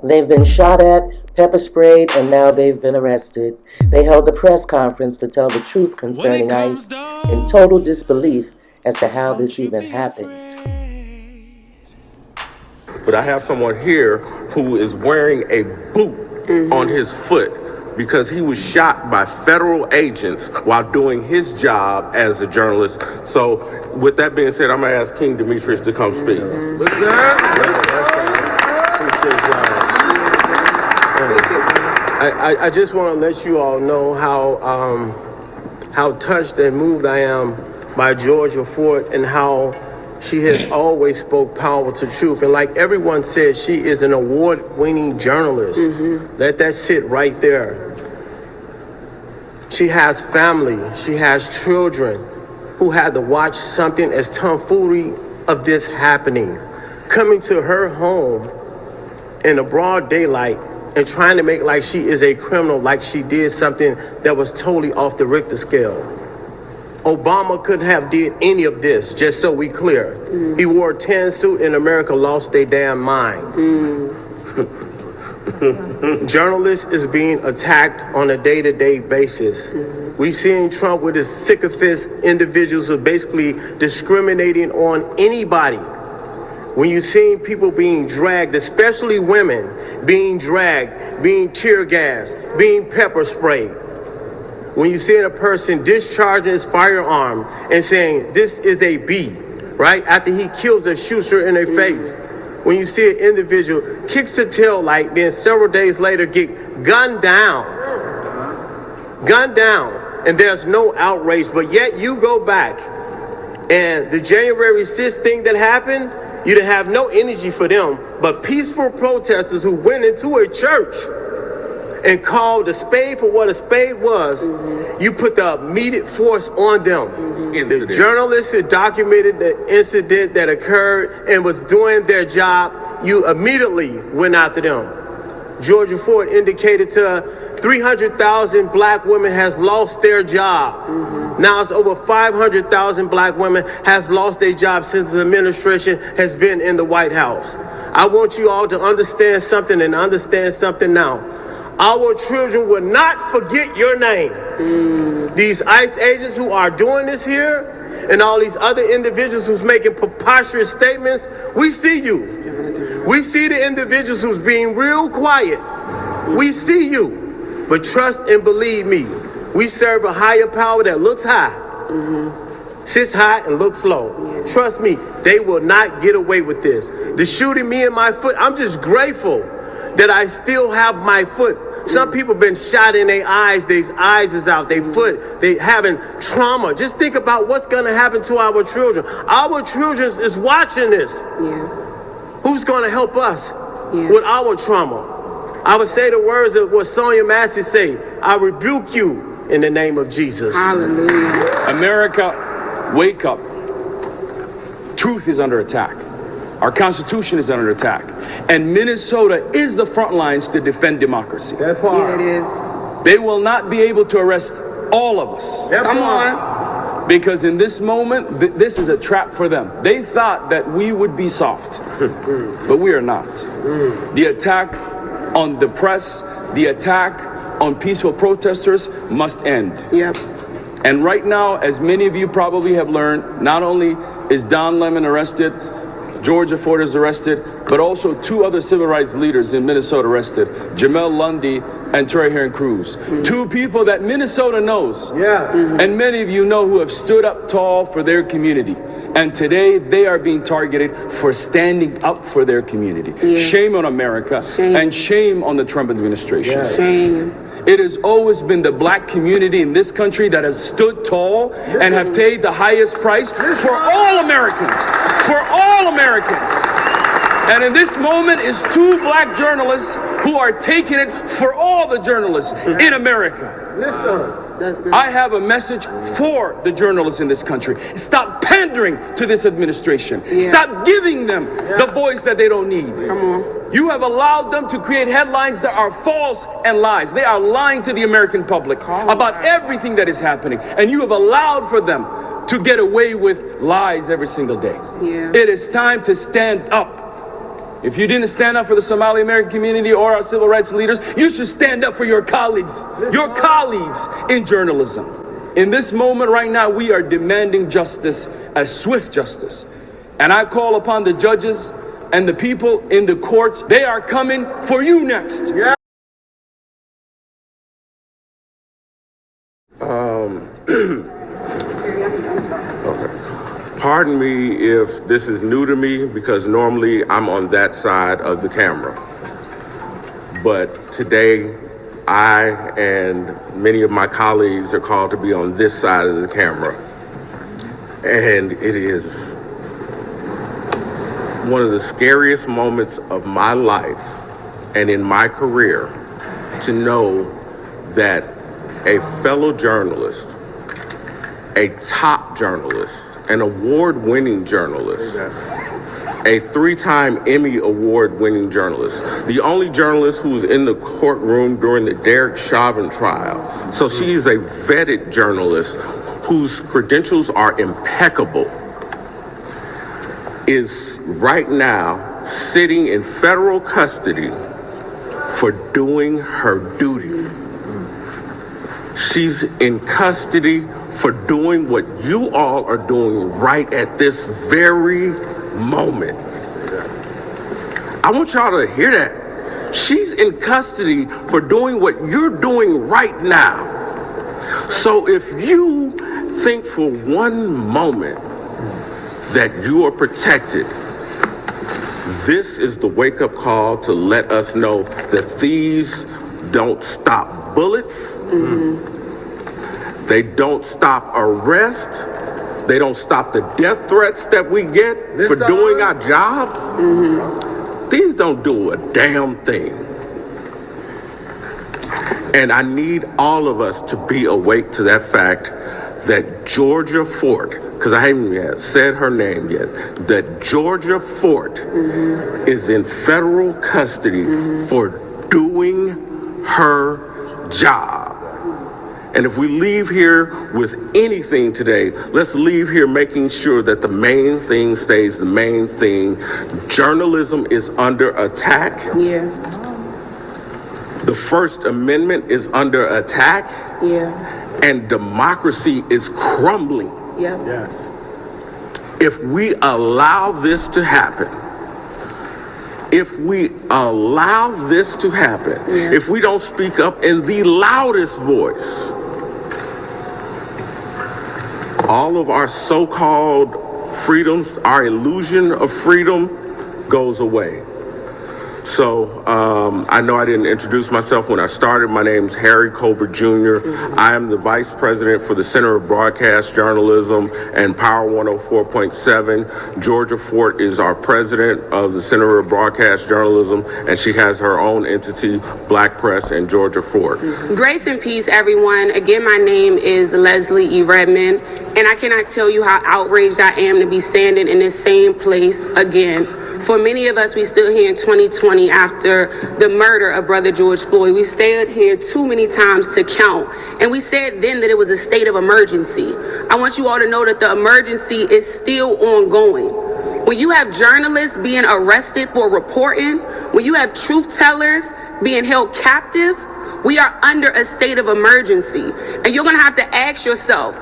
They've been shot at, pepper sprayed, and now they've been arrested. They held a press conference to tell the truth concerning ICE in total disbelief as to how this even happened. But I have someone here who is wearing a boot on his foot because he was shot by federal agents while doing his job as a journalist. So with that being said, I'm going to ask King Demetrius to come speak. What's up? I just want to let you all know how touched and moved I am by Georgia Ford and how she has always spoke power to truth. And like everyone said, she is an award-winning journalist. Let that sit right there. She has family. She has children who had to watch something as tomfoolery of this happening. Coming to her home in the broad daylight and trying to make like she is a criminal, like she did something that was totally off the Richter scale. Obama couldn't have did any of this, just so we clear. He wore a tan suit and America lost their damn mind. Journalists is being attacked on a day-to-day basis. We seeing Trump with his sycophants individuals who are basically discriminating on anybody. When you're seeing people being dragged, especially women, being dragged, being tear gassed, being pepper sprayed. When you see a person discharging his firearm and saying, this is a B, right? After he kills her, shoots her in her face. When you see an individual kicks a tail light, then several days later get gunned down, and there's no outrage, but yet you go back and the January 6th thing that happened, you didn't have no energy for them, but peaceful protesters who went into a church and called a spade for what a spade was, you put the immediate force on them. The journalists who documented the incident that occurred and was doing their job, you immediately went after them. Georgia Ford indicated to 300,000 black women has lost their job. Now it's over 500,000 black women has lost their job since the administration has been in the White House. I want you all to understand something and understand something now. Our children will not forget your name. These ICE agents who are doing this here and all these other individuals who's making preposterous statements, we see you. We see the individuals who's being real quiet. We see you. But trust and believe me, we serve a higher power that looks high, sits high and looks low. Trust me, they will not get away with this. The shooting me in my foot, I'm just grateful that I still have my foot. Some people been shot in their eyes eyes is out, their foot, they having trauma. Just think about what's gonna happen to our children. Our children is watching this. Who's gonna help us with our trauma? I would say the words of what Sonia Massey say, I rebuke you in the name of Jesus. Hallelujah. America, wake up. Truth is under attack. Our Constitution is under attack. And Minnesota is the front lines to defend democracy. That part. Yeah, it is. They will not be able to arrest all of us. Come on. Because in this moment, this is a trap for them. They thought that we would be soft, but we are not. The attack on the press, the attack on peaceful protesters must end. Yep. And right now, as many of you probably have learned, not only is Don Lemon arrested, Georgia Ford is arrested, but also two other civil rights leaders in Minnesota arrested, Jamel Lundy and Troy Heron Cruz. Two people that Minnesota knows. And many of you know who have stood up tall for their community. And today they are being targeted for standing up for their community. Shame on America and shame on the Trump administration. Shame. It has always been the black community in this country that has stood tall and have paid the highest price for all Americans. For all Americans. And in this moment is two black journalists who are taking it for all the journalists in America. I have a message for the journalists in this country. Stop pandering to this administration. Stop giving them the voice that they don't need. Come on. You have allowed them to create headlines that are false and lies. They are lying to the American public about everything that is happening. And you have allowed for them to get away with lies every single day. It is time to stand up If you didn't stand up for the Somali American community or our civil rights leaders, you should stand up for your colleagues in journalism. In this moment right now, we are demanding justice, a swift justice. And I call upon the judges and the people in the courts. They are coming for you next. Yeah. Okay. Pardon me if this is new to me, because normally I'm on that side of the camera. But today, I and many of my colleagues are called to be on this side of the camera. And it is one of the scariest moments of my life and in my career to know that a fellow journalist, a top journalist, an award-winning journalist, a 3-time Emmy award-winning journalist, the only journalist who was in the courtroom during the DanetteChavis trial. So she's a vetted journalist whose credentials are impeccable, is right now sitting in federal custody for doing her duty. She's in custody for doing what you all are doing right at this very moment. I want y'all to hear that. She's in custody for doing what you're doing right now. So if you think for one moment that you are protected, this is the wake-up call to let us know that these don't stop bullets. They don't stop arrest. They don't stop the death threats that we get for doing our job. These don't do a damn thing. And I need all of us to be awake to that fact that Georgia Fort, because I haven't even said her name yet, that Georgia Fort is in federal custody for doing her job. And if we leave here with anything today, let's leave here making sure that the main thing stays the main thing. Journalism is under attack. Yeah. The First Amendment is under attack. Yeah. And democracy is crumbling. Yeah. Yes. If we allow this to happen, if we don't speak up in the loudest voice, all of our so-called freedoms, our illusion of freedom goes away. So I know I didn't introduce myself when I started. My name's Harry Colbert Jr. I am the Vice President for the Center of Broadcast Journalism and Power 104.7. Georgia Fort is our president of the Center of Broadcast Journalism, and she has her own entity, Black Press and Georgia Fort. Grace and peace, everyone. Again, my name is Leslie E. Redmond, and I cannot tell you how outraged I am to be standing in this same place again. For many of us, we still here in 2020 after the murder of Brother George Floyd. We stayed here too many times to count. And we said then that it was a state of emergency. I want you all to know that the emergency is still ongoing. When you have journalists being arrested for reporting, when you have truth tellers being held captive, we are under a state of emergency. And you're going to have to ask yourself,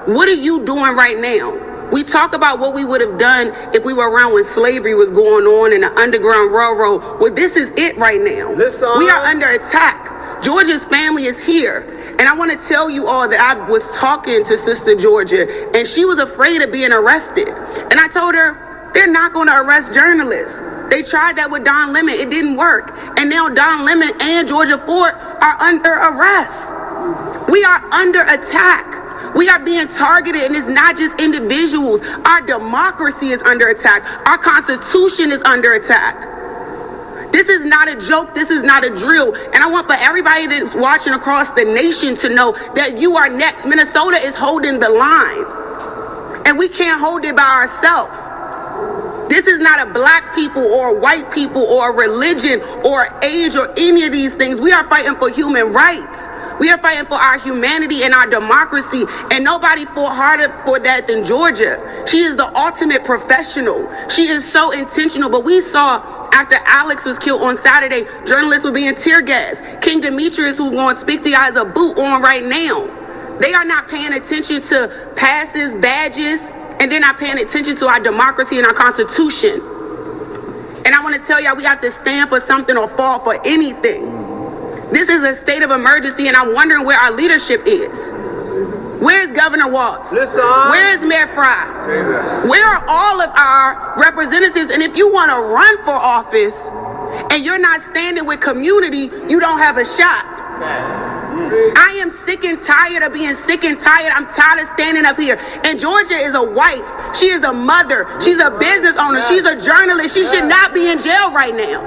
what are you doing right now? We talk about what we would have done if we were around when slavery was going on in the Underground Railroad. Well, this is it right now. We are under attack. Georgia's family is here. And I want to tell you all that I was talking to Sister Georgia, and she was afraid of being arrested. And I told her, they're not going to arrest journalists. They tried that with Don Lemon. It didn't work. And now Don Lemon and Georgia Fort are under arrest. We are under attack. We are being targeted, and it's not just individuals. Our democracy is under attack. Our Constitution is under attack. This is not a joke. This is not a drill. And I want for everybody that's watching across the nation to know that you are next. Minnesota is holding the line, and we can't hold it by ourselves. This is not a black people or white people or religion or age or any of these things. We are fighting for human rights. We are fighting for our humanity and our democracy, and nobody fought harder for that than Georgia. She is the ultimate professional. She is so intentional, but we saw After Alex was killed on Saturday, journalists were being tear gassed. King Demetrius, who's going to speak to y'all, has a boot on right now. They are not paying attention to passes, badges, and they're not paying attention to our democracy and our Constitution. And I want to tell y'all, we have to stand for something or fall for anything. This is a state of emergency, and I'm wondering where our leadership is. Where is Governor Walz? Where is Mayor Fry? Where are all of our representatives? And if you want to run for office and you're not standing with community, you don't have a shot. I am sick and tired of being sick and tired. I'm tired of standing up here. And Georgia is a wife. She is a mother. She's a business owner. She's a journalist. She should not be in jail right now.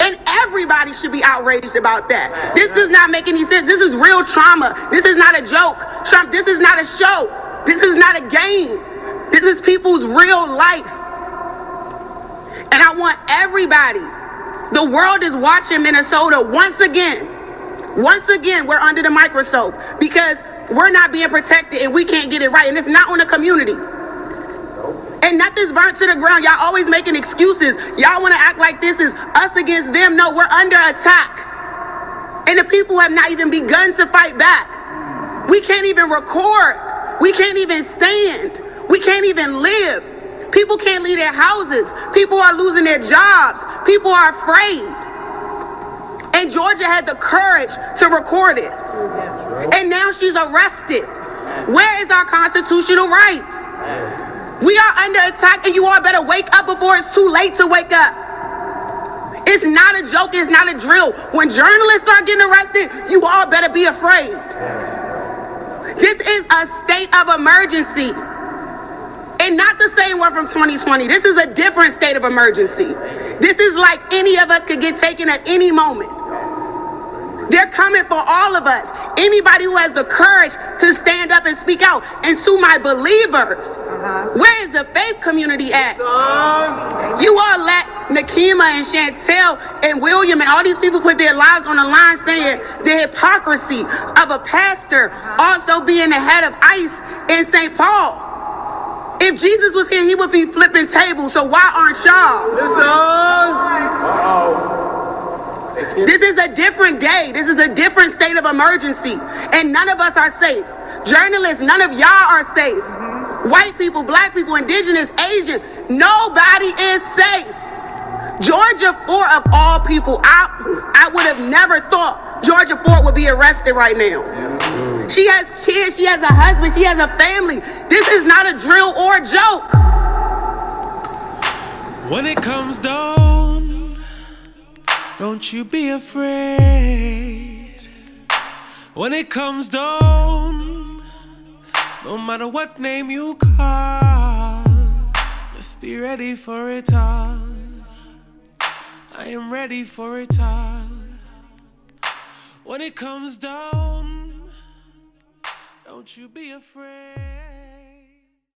And everybody should be outraged about that. This does not make any sense. This is real trauma. This is not a joke. Trump, this is not a show. This is not a game. This is people's real life. And I want everybody, the world is watching Minnesota once again. Once again, we're under the microscope because we're not being protected and we can't get it right. And it's not on the community. And nothing's burnt to the ground. Y'all always making excuses. Y'all want to act like this is us against them. No, we're under attack. And the people have not even begun to fight back. We can't even record. We can't even stand. We can't even live. People can't leave their houses. People are losing their jobs. People are afraid. And Georgia had the courage to record it. And now she's arrested. Where is our constitutional rights? We are under attack, and you all better wake up before it's too late to wake up. It's not a joke. It's not a drill. When journalists are getting arrested, you all better be afraid. This is a state of emergency. And not the same one from 2020. This is a different state of emergency. This is like any of us could get taken at any moment. They're coming for all of us. Anybody who has the courage to stand up and speak out. And to my believers, where is the faith community at? You all let Nakima and Chantel and William and all these people put their lives on the line saying the hypocrisy of a pastor also being the head of ICE in St. Paul. If Jesus was here, he would be flipping tables. So why aren't y'all? This is a different day. This is a different state of emergency. And none of us are safe. Journalists, none of y'all are safe. White people, black people, indigenous, Asian, nobody is safe. Georgia Ford, of all people, I would have never thought Georgia Ford would be arrested right now. She has kids, she has a husband, she has a family. This is not a drill or a joke. When it comes down, don't you be afraid. When it comes down, no matter what name you call, just be ready for it all. I am ready for it all. When it comes down, don't you be afraid.